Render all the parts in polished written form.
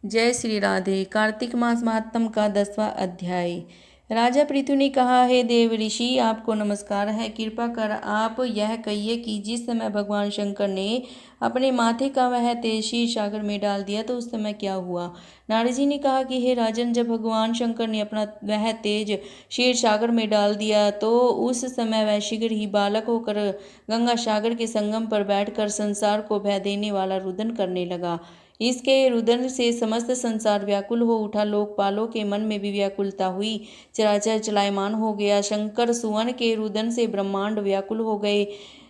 जय श्री राधे। कार्तिक मास महात्म का 10वां अध्याय। राजा पृथु ने कहा, हे देव ऋषि, आपको नमस्कार है। कृपा कर आप यह कहिए कि जिस समय भगवान शंकर ने अपने माथे का वह तेज क्षीर सागर में डाल दिया तो उस समय क्या हुआ। नारद जी ने कहा कि हे राजन, जब भगवान शंकर ने अपना वह तेज क्षीर सागर में डाल दिया तो उस समय वह शीघ्र ही बालक होकर गंगा सागर के संगम पर बैठकर संसार को भय देने वाला रुदन करने लगा। इसके रुदन से समस्त संसार व्याकुल हो उठा। लोकपालों के मन में भी व्याकुलता हुई। चराचर चलायमान हो गया। शंकर सुवन के रुदन से ब्रह्मांड व्याकुल हो गए।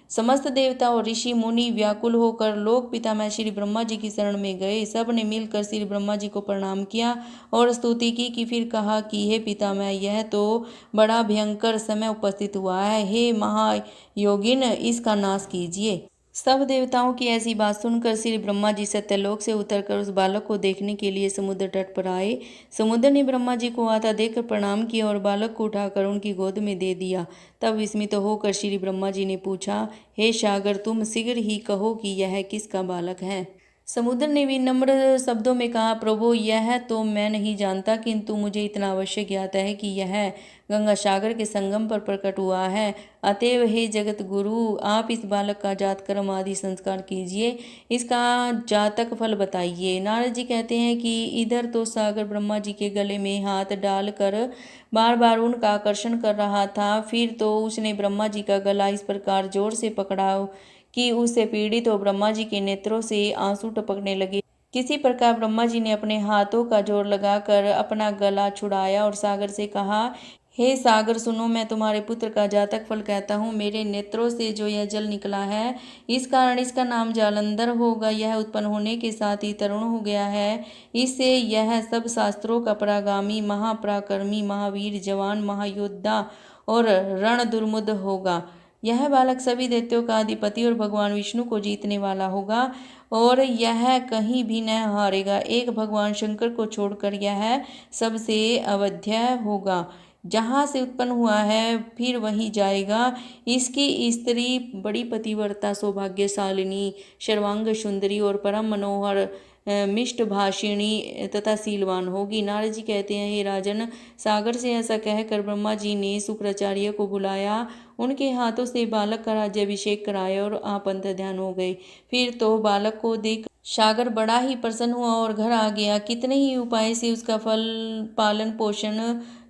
समस्त देवता और ऋषि मुनि व्याकुल होकर लोक पितामह श्री ब्रह्मा जी की शरण में गए। सब ने मिलकर श्री ब्रह्मा जी को प्रणाम किया और स्तुति की कि फिर कहा कि हे पितामह, यह तो बड़ा भयंकर समय उपस्थित हुआ है। हे महायोगिन, इसका नाश कीजिए। सब देवताओं की ऐसी बात सुनकर श्री ब्रह्मा जी सत्यलोक से उतरकर उस बालक को देखने के लिए समुद्र तट पर आए। समुद्र ने ब्रह्मा जी को आता देखकर प्रणाम किया और बालक को उठाकर उनकी गोद में दे दिया। तब विस्मित होकर श्री ब्रह्मा जी ने पूछा, हे सागर, तुम शीघ्र ही कहो कि यह किसका बालक है। समुद्र ने विनम्र शब्दों में कहा, प्रभु, यह तो मैं नहीं जानता, किंतु मुझे इतना अवश्य ज्ञात है कि यह गंगा सागर के संगम पर प्रकट हुआ है। अतएव हे जगत गुरु, आप इस बालक का जात कर्म आदि संस्कार कीजिए, इसका जातक फल बताइए। नारद जी कहते हैं कि इधर तो सागर ब्रह्मा जी के गले में हाथ डालकर बार बार उनका आकर्षण कर रहा था। फिर तो उसने ब्रह्मा जी का गला इस प्रकार जोर से पकड़ा कि उससे पीड़ित हो ब्रह्मा जी के नेत्रों से आंसू टपकने लगे। किसी प्रकार ब्रह्मा जी ने अपने हाथों का जोर लगाकर अपना गला छुड़ाया और सागर से कहा, हे सागर, सुनो, मैं तुम्हारे पुत्र का जातक फल कहता हूँ। मेरे नेत्रों से जो यह जल निकला है, इस कारण इसका नाम जालंधर होगा। यह उत्पन्न होने के साथ ही तरुण हो गया है। इससे यह सब शास्त्रों का परागामी, महापराक्रमी, महावीर, जवान, महायोद्धा और रण दुर्मुद होगा। यह बालक सभी दैत्यों का अधिपति और भगवान विष्णु को जीतने वाला होगा और यह कहीं भी न हारेगा। एक भगवान शंकर को छोड़कर यह सबसे अवध्य होगा। जहाँ से उत्पन्न हुआ है फिर वहीं जाएगा। इसकी स्त्री बड़ी पतिव्रता, सौभाग्यशालिनी, सर्वांग सुंदरी और परम मनोहर मिष्ट भाषिणी तथा शीलवान होगी। नारद जी कहते हैं, हे राजन, सागर से ऐसा कहकर ब्रह्मा जी ने शुक्राचार्य को बुलाया, उनके हाथों से बालक का राज्याभिषेक कराया और आप अंतर्ध्यान हो गए। फिर तो बालक को देख सागर बड़ा ही प्रसन्न हुआ और घर आ गया। कितने ही उपाय से उसका पालन पोषण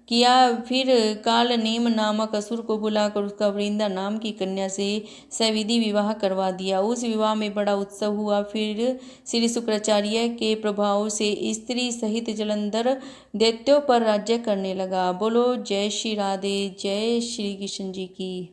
किया। फिर काल नेम नामक असुर को बुलाकर उसका वृंदा नाम की कन्या से सविधि विवाह करवा दिया। उस विवाह में बड़ा उत्सव हुआ। फिर श्री शुक्राचार्य के प्रभाव से स्त्री सहित जलंधर दैत्यों पर राज्य करने लगा। बोलो जय श्री राधे, जय श्री कृष्ण जी की।